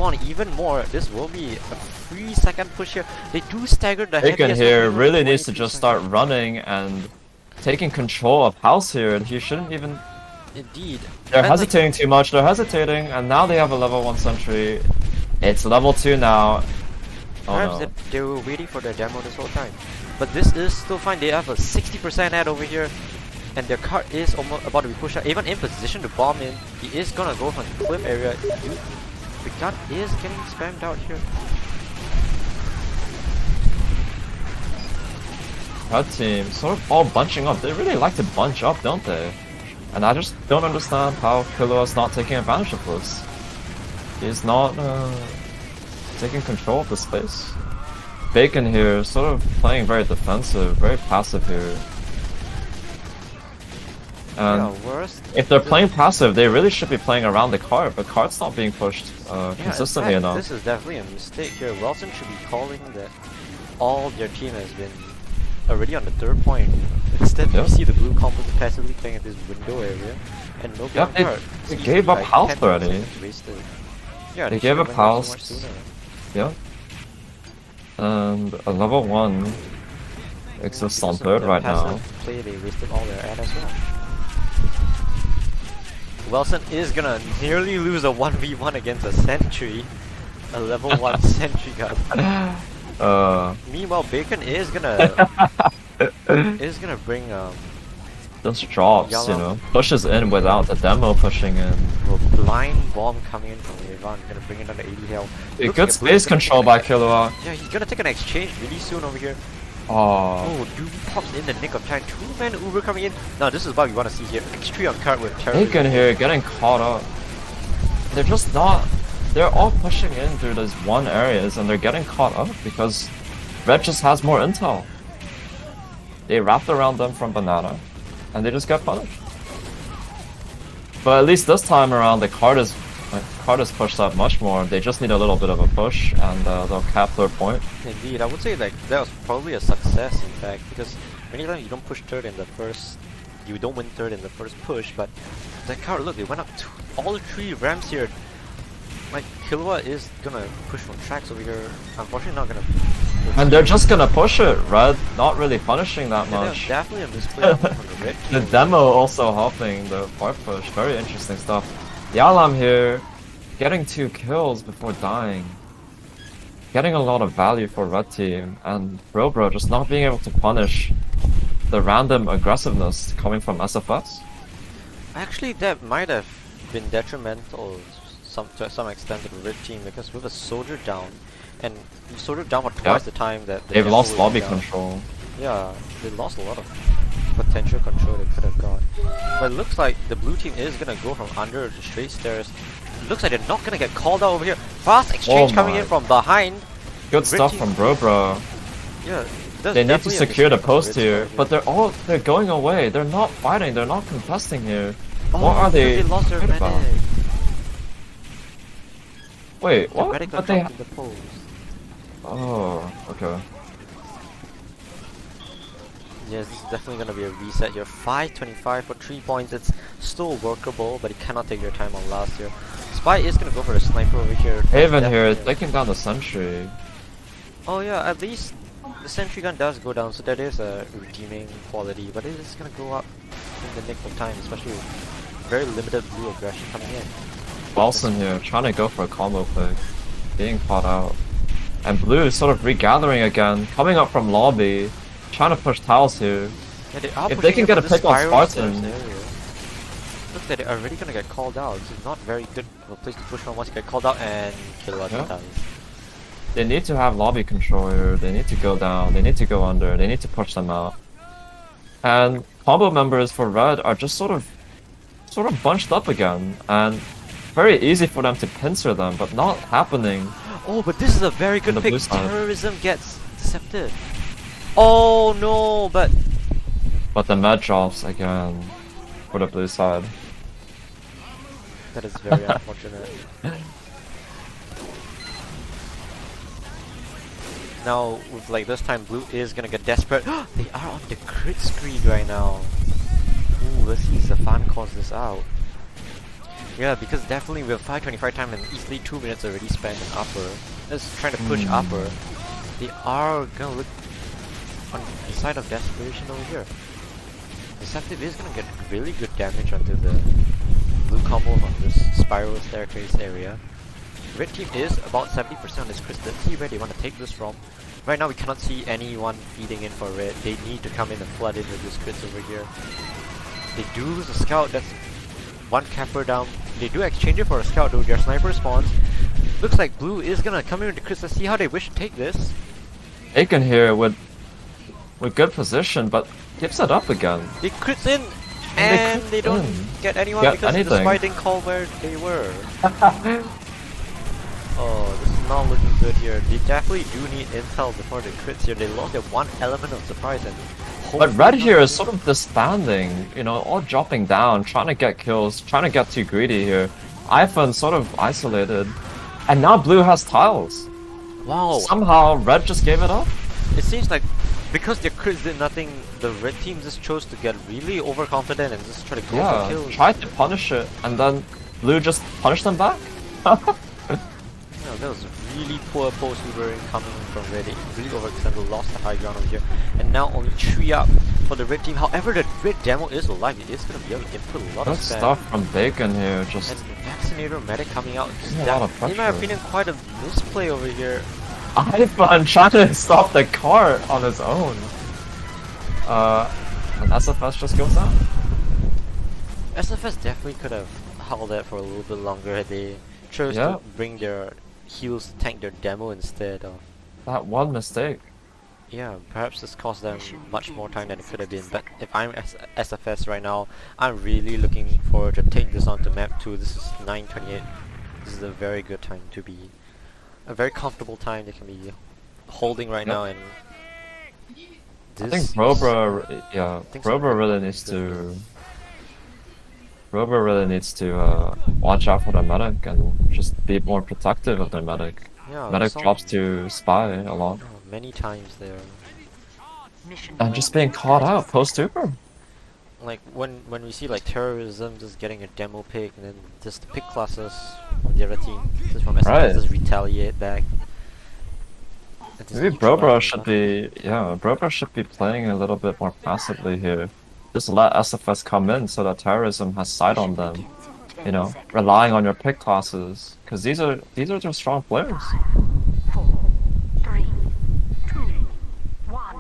respawn even more. This will be a 3-second push here. They do stagger the Bacon heaviest here of really needs to 23 just start seconds. running and taking control of house here, and he shouldn't even... Indeed. They're And, like, hesitating too much, they're hesitating, and now they have a level 1 sentry. It's level 2 now. Oh perhaps no. they were waiting for their demo this whole time. But this is still fine. They have a 60% ad over here. And their cart is almost about to be pushed out. Even in position to bomb in. He is gonna go from the cliff area. The gun is getting spammed out here. Red team sort of all bunching up. They really like to bunch up, don't they? And I just don't understand how Killua's not taking advantage of this. He's not taking control of the space. Bacon here sort of playing very defensive, very passive here. And Yeah, worst. if they're playing passive, they really should be playing around the cart, but cart's not being pushed consistently in fact, enough. this is definitely a mistake here. Wilson should be calling that all their team has been already on the 3rd point. Instead, Yep. we see the blue combo passively playing at this window area, and no Yep, cart. they gave up house already. Wasted. Yeah, They should gave have up went out so house. much sooner. Yeah. And a level 1 exists on Because of 3rd the right now. passive play, they wasted all their ad as well. Wilson is gonna nearly lose a 1v1 against a sentry. A level 1 sentry gun. Meanwhile, Bacon is gonna bring Just drops, you know. Pushes in without the demo pushing in. a blind bomb coming in from Ivan, gonna bring it down to 80 health. A Looks good like Blue space is gonna control take by an- Killua. Yeah, he's gonna take an exchange really soon over here. Oh, Oh, Doobie pops in the nick of time. 2-man Uber coming in. Now this is what we want to see here. X3 on cart with terror. Bacon here getting caught up. They're just not. They're all pushing in through those one areas and they're getting caught up because Red just has more intel. They wrapped around them from Banana and they just get punished. But at least this time around, the cart is pushed up much more. They just need a little bit of a push and they'll cap 3rd point. Indeed, I would say like that was probably a success in fact, because many times you don't push 3rd in the first, you don't win 3rd in the first push, but that card, look, they went up all 3 ramps here. Like Killua is gonna push from tracks over here. Unfortunately, not gonna. And they're just gonna push it. Red not really punishing that Yeah, much. definitely a misplay from the red The team. demo also helping the far push. Very interesting stuff. Yalam here, getting 2 kills before dying. Getting a lot of value for red team, and brobruh just not being able to punish the random aggressiveness coming from SFS. Actually, that might have been detrimental to some extent to the red team, because with a soldier down, and soldier down for twice the time that the They've demo lost was lobby down. control. Yeah, they lost a lot of potential control they could have got. But it looks like the blue team is gonna go from under the straight stairs. It looks like they're not gonna get called out over here. Fast exchange coming in from behind. Good stuff team- from brobruh. Yeah, that's They need to definitely a secure the mistake on post Red's here, part but they're going away. They're not fighting. They're not contesting here. Oh, What are they lost their worried medic. about? Wait, The what? medic got But they. dropped in the post. Oh, okay. Yes, this is definitely gonna be a reset here. 525 for 3 points. It's still workable, but you cannot take your time on last here. Spy is gonna go for the sniper over here. Haven here is Definitely. taking down the sentry. Oh yeah, at least the sentry gun does go down, so that is a redeeming quality, but it is gonna go up in the nick of time, especially with very limited blue aggression coming in. Wilson here trying to go for a combo pick, being caught out. And blue is sort of regathering again, coming up from lobby, trying to push tiles here. Yeah, they are If they pushing can get into a the pick on spiral Spartan. stairs area. Looks like they're already gonna get called out. This is not very good of a place to push from once you get called out and kill out Yeah. dies. They need to have lobby control here, they need to go down, they need to go under, they need to push them out. And combo members for red are just sort of bunched up again, and very easy for them to pincer them, but not happening. Oh, but this is a very good the pick. blue side. Terrorism gets deceptive. Oh no, but But the med drops again for the blue side. that is very unfortunate. Now, with like this time, blue is gonna get desperate. They are on the crit screen right now. Ooh, let's see if Zafan calls this out. Yeah, because definitely with 5:25 time and easily 2 minutes already spent in upper, just trying to push upper, they are gonna look on the side of desperation over here. Deceptive is gonna get really good damage onto the blue combo from this spiral staircase area. Red team is about 70% on this crit. Let's see where they want to take this from. Right now we cannot see anyone feeding in for red. They need to come in and flood in with this crits over here. They do lose a scout, that's one capper down. They do exchange it for a scout though, their sniper spawns. Looks like blue is gonna come in with the crits. Let's see how they wish to take this. Aiken here with good position, but gives it up again. They crits in and they don't get anyone because the spy didn't call where they were. Oh, this is not looking good here. They definitely do need intel before the crits here. They lost their one element of surprise and But red here is sort of disbanding, you know, all dropping down, trying to get kills, trying to get too greedy here. Iphone sort of isolated. And now blue has tiles. Wow. Somehow red just gave it up. It seems like because their crits did nothing, the red team just chose to get really overconfident and just try to go for kills. Tried to punish it, and then blue just punished them back. No, that was really poor post Ubering coming from red. They really overextended, lost the high ground over here. And now only 3 up for the red team. However, the red demo is alive. It is going to be able to input a lot Good of spam. stuff from Bacon here, just... And the Vaccinator medic coming out. A lot of in my pressure. opinion, quite a misplay over here. Ivan trying to stop the cart on his own. And SFS just goes down. SFS definitely could have held that for a little bit longer had they chose to bring their heals to tank their demo instead of... That one mistake. Yeah, perhaps this cost them much more time than it could have been, but if I'm SFS right now, I'm really looking forward to take this onto map 2. This is 9:28. This is a very good time to be... a very comfortable time they can be holding right now, and... I think brobruh really needs to watch out for the medic and just be more protective of the medic. Yeah, Medic drops to spy a lot. many times there. And just being caught out post-super. Like when we see like terrorism just getting a demo pick and then just the pick classes from the other team, just from SFS just retaliate back. Maybe brobruh should be playing a little bit more passively here. Just let SFS come in so that terrorism has sight on them. You know, relying on your pick classes, because these are just strong players. 4, 3, 2, 1.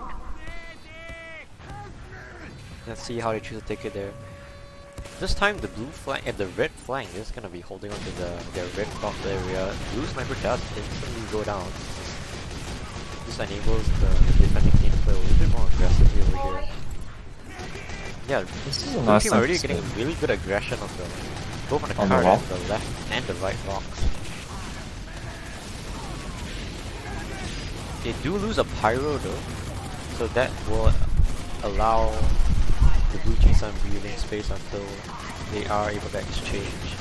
Let's see how they choose to take it there. This time the blue flank and the red flank is gonna be holding onto their red box area. Blue sniper does instantly go down. This enables the defending team to play a little bit more aggressively over here. Yeah, This is a blue nice team already getting really good aggression of the both on the card and the left and the right box. They do lose a pyro though, so that will allow the blue team some breathing space until they are able to exchange.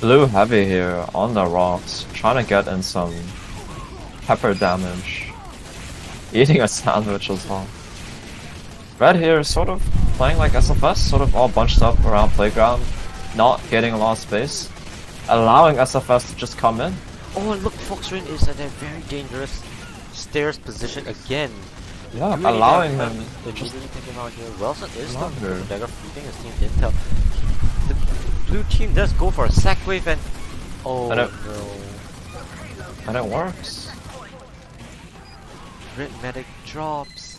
Blue heavy here on the rocks, trying to get in some pepper damage. Eating a sandwich as well. Red here is sort of playing like SFS, sort of all bunched up around playground, not getting a lot of space, allowing SFS to just come in. Oh, and look, Foxrain is at a very dangerous stairs position again. Yeah, allowing them to just take him out here. Wilson is still longer. the dagger feeding his team intel. The blue team does go for a sack wave and oh And no. And it works. Red medic drops.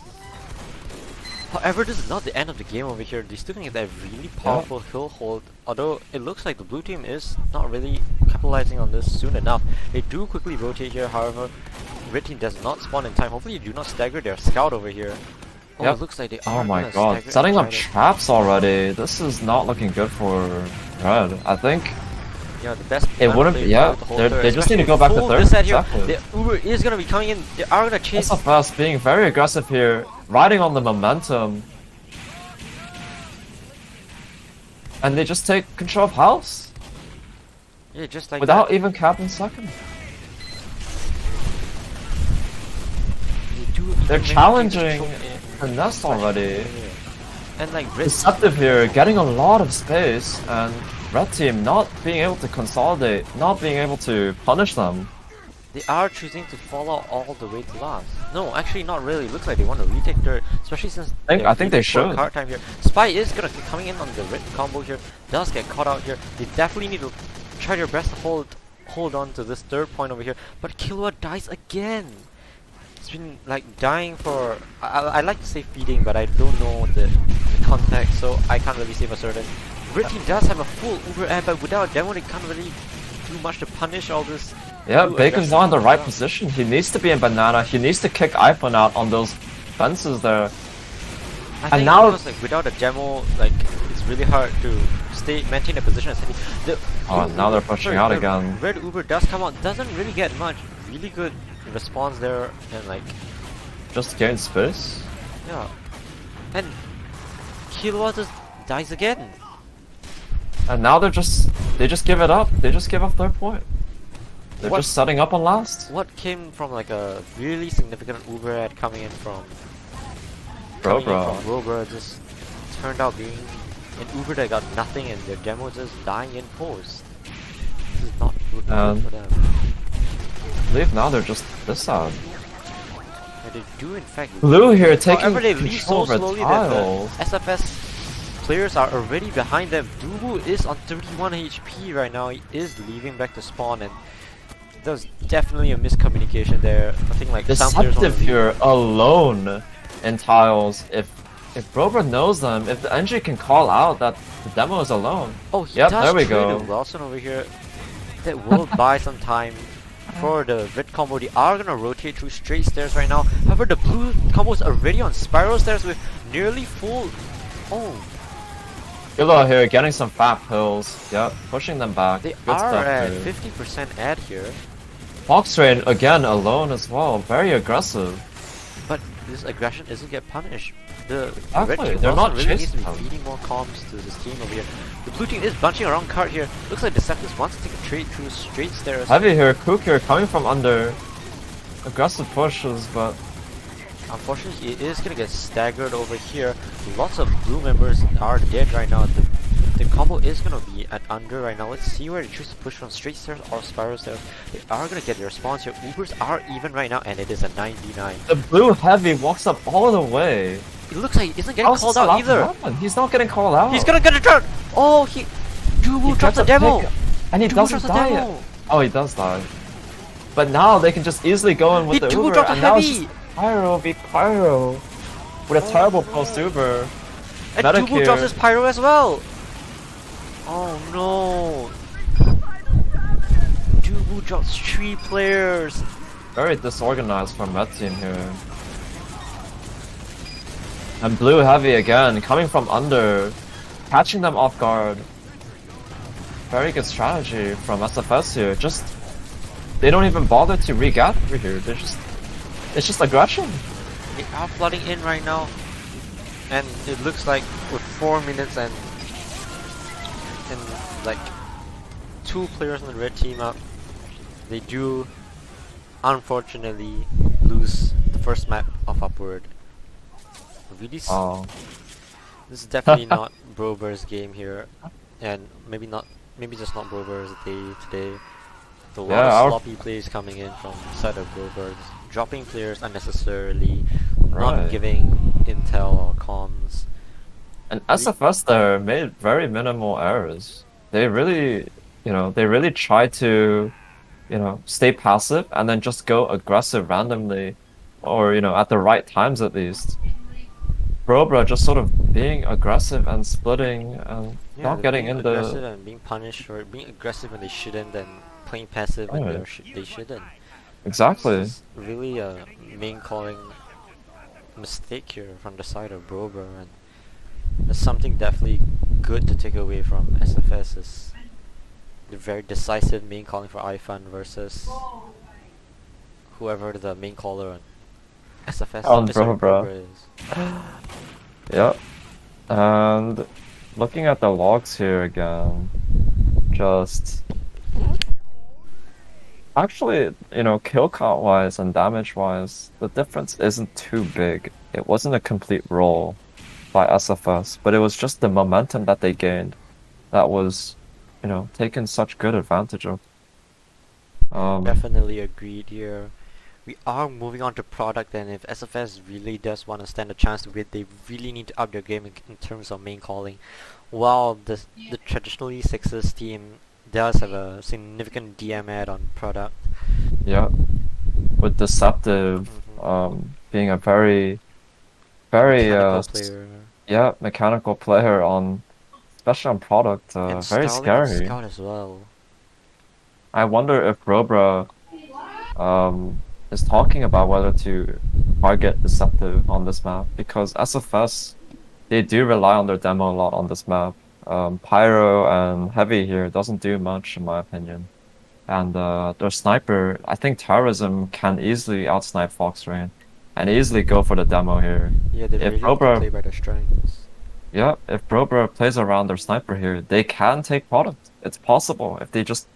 However, this is not the end of the game over here. They still can get that really powerful hill hold. Although it looks like the blue team is not really capitalizing on this soon enough. They do quickly rotate here, however, red team does not spawn in time. Hopefully they do not stagger their scout over here. Oh, it looks like they are Oh my gonna god, stagger setting up and try to- traps already. This is not looking good for red. I think Yeah, the best it plan wouldn't. play Yeah, is to hold third, they just need to especially go back to full third. this set here. Exactly. The Uber is gonna be coming in. They are gonna chase. SFS being very aggressive here, riding on the momentum. And they just take control of house Yeah, just like without that. even capping second. They're challenging the nest already. And like red Deceptive here, getting a lot of space, and red team not being able to consolidate, not being able to punish them. They are choosing to follow all the way to last. No, actually not really. Looks like they want to retake dirt, especially since I think they should. Hard time here. Spy is gonna be coming in on the red combo here. Does get caught out here. They definitely need to try their best to hold on to this third point over here. But Killua dies again. It's been like dying for. I like to say feeding, but I don't know the context, so I can't really say for certain. Red team does have a full Uber air, but without a demo, they can't really do much to punish all this. Yeah, Bacon's not in the right position. He needs to be in banana. He needs to kick iPhone out on those fences there. I think now, because, like, without a demo, like, it's really hard to maintain a position as now they're pushing out again. Red Uber does come out, doesn't really get much. Really good response there, and like, just gain space. yeah, and Killua just dies again. And now they just give it up. They just give up their point. They're just setting up on last. What came from like a really significant Uber ad coming in from brobruh just turned out being an Uber that got nothing and their demo just dying in post. This is not good for them. I believe now they're just this side. And they do in fact. Blue here taking However, they leave so control slowly of that tiles. the SFS players are already behind them. Dubu is on 31 HP right now. He is leaving back to spawn, and there's definitely a miscommunication there. I think like some players Deceptive here alone in tiles. If brobruh knows them, if the NG can call out that the demo is alone. Oh, he yep, does there we trade go. a Wilson over here. That will buy some time for the red combo. They are gonna rotate through straight stairs right now. However, the blue combo is already on spiral stairs with nearly full. Oh. Killua here getting some fat pills. Yep, pushing them back. They Good are stuff at here. 50% ad here. Fox Rain again alone as well. Very aggressive. But this aggression isn't get punished. The Exactly, red team they're also not really needs to be chasing them. feeding more comms to this team over here. The blue team is bunching around cart here. Looks like Deceptus wants to take a trade through straight stairs. Heavy here, Cook here coming from under. Aggressive pushes, but Unfortunately, he is gonna get staggered over here. Lots of blue members are dead right now. The combo is gonna be at under right now. Let's see where they choose to push from straight stairs or spiral stairs. They are gonna get their response here. Ubers are even right now, and it is a 9v9. the blue heavy walks up all the way. It looks like he isn't getting How's called this allowed out to either. happen? He's not getting called out. He's gonna get a turn. Oh, he Dubu drops gets the demo. pick, and he Dubu doesn't drops the die demo. yet. Oh, he does die. But now they can just easily go in with the Dubu Uber, dropped a and now it's heavy. just Pyro v Pyro with a terrible post Uber. And Medic Dubu drops here. his pyro as well. Oh no. Dubu drops 3 players. Very disorganized from Red Team here. And blue heavy again, coming from under, catching them off guard. Very good strategy from SFS here. Just they don't even bother to regather here. It's just aggression. They are flooding in right now, and it looks like with 4 minutes and like 2 players on the red team up, they do unfortunately lose the first map of Upward. Really, Oh, this is definitely not brobruh's game here, and maybe just not brobruh's day today. A lot Yeah, of our- sloppy plays coming in from the side of brobruh, dropping players unnecessarily, not Right. giving intel or comms. and SFS there made very minimal errors. They really, they really try to, stay passive and then just go aggressive randomly, or at the right times at least. brobruh just sort of being aggressive and splitting and Yeah, not they're getting being in aggressive the. and being punished, or being aggressive when they shouldn't, and playing passive when Right. they shouldn't. Exactly. This is really a main calling mistake here from the side of brobruh, and there's something definitely good to take away from SFS is the very decisive main calling for iFun versus whoever the main caller on SFS On sorry, brobruh. is. Yep. And looking at the logs here again, just actually, kill count wise and damage wise, the difference isn't too big. It wasn't a complete roll by SFS, but it was just the momentum that they gained that was taken such good advantage of. Definitely agreed here. We are moving on to product, and if SFS really does want to stand a chance to win, they really need to up their game in terms of main calling. While the traditionally Sixers team does have a significant DM add on product. Yeah, with Deceptive being a very Mechanical player. yeah, mechanical player on, especially on product, And very Starling on scary. Scout as well. I wonder if brobruh is talking about whether to target Deceptive on this map, because SFS, they do rely on their demo a lot on this map. Pyro and Heavy here doesn't do much in my opinion. And their sniper, I think Terrorism can easily outsnipe Foxrain and easily go for the demo here. Yeah, they If really need to brobruh play by their strengths. Yeah, if brobruh plays around their sniper here, they can take product. It's possible if they just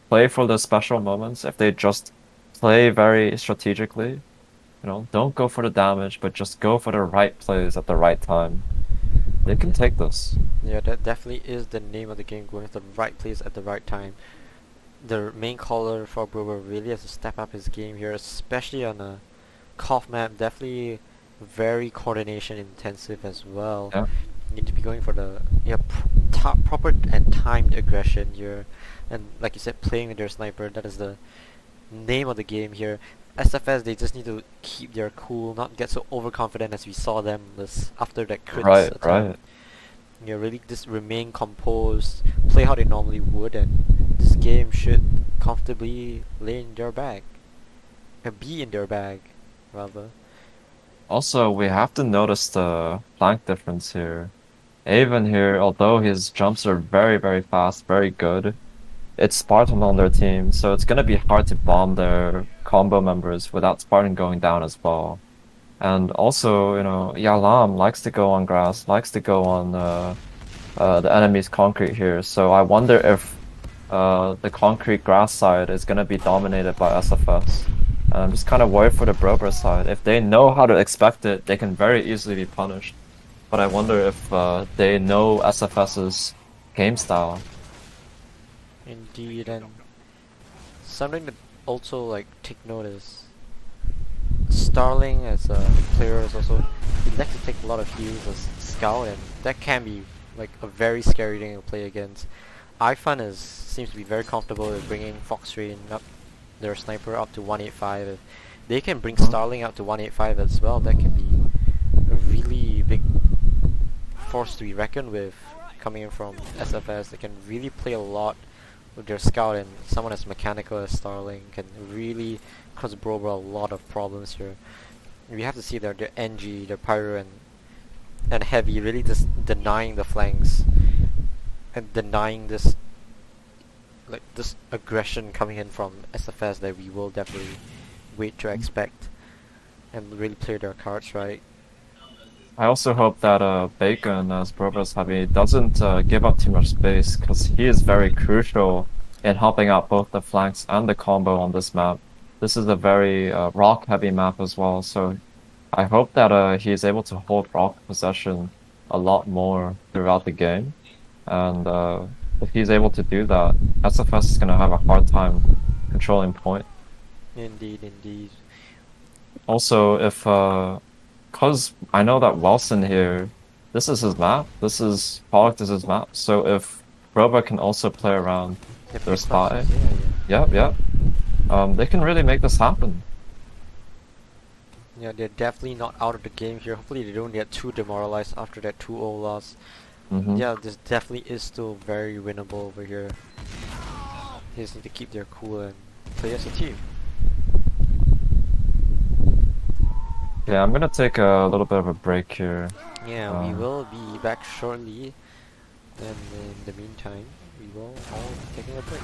play for the special moments, if they just play very strategically, don't go for the damage, but just go for the right plays at the right time. They can take this. Yeah, that definitely is the name of the game, going to the right place at the right time. The main caller for brobruh really has to step up his game here, especially on a cough map. Definitely very coordination intensive as well. Yeah. Need to be going for the proper and timed aggression here, and like you said, playing with their sniper. That is the name of the game here. SFS, they just need to keep their cool, not get so overconfident as we saw them this after that crits attempt. Right. Yeah, really just remain composed, play how they normally would, and this game should comfortably lay in their bag. Be in their bag, rather. Also, we have to notice the flank difference here. Avon here, although his jumps are very, very fast, very good, it's Spartan on their team, so it's gonna be hard to bomb their combo members without Spartan going down as well. And also, Yalam likes to go on grass, likes to go on the enemy's concrete here. So I wonder if the concrete grass side is gonna be dominated by SFS. And I'm just kind of worried for the brobruh side. If they know how to expect it, they can very easily be punished. But I wonder if they know SFS's game style. Indeed, and something to also take notice. Starling as a player is also, he likes to take a lot of heals as scout, and that can be a very scary thing to play against. iFun seems to be very comfortable with bringing Foxrain up, their sniper up to 185. If they can bring Starling up to 185 as well, that can be a really big force to be reckoned with coming in from SFS. They can really play a lot with their scout, and someone as mechanical as Starling can really cause brobruh a lot of problems here. We have to see their NG, their Pyro and Heavy really just denying the flanks and denying this aggression coming in from SFS that we will definitely wait to expect, and really play their cards right. I also hope that Bacon, as brobruh's heavy, doesn't give up too much space, because he is very crucial in helping out both the flanks and the combo on this map. This is a very rock-heavy map as well, so I hope that he is able to hold rock possession a lot more throughout the game. And if he's able to do that, SFS is going to have a hard time controlling point. Indeed. Also, if because I know that Wilson here, this is his map. Product is his map. So if brobruh can also play around their spy, yeah. They can really make this happen. Yeah, they're definitely not out of the game here. Hopefully they don't get too demoralized after that 2-0 loss. Yeah, this definitely is still very winnable over here. They just need to keep their cool and play as a team. Yeah, I'm gonna take a little bit of a break here. Yeah, we will be back shortly. And in the meantime, we will all be taking a break.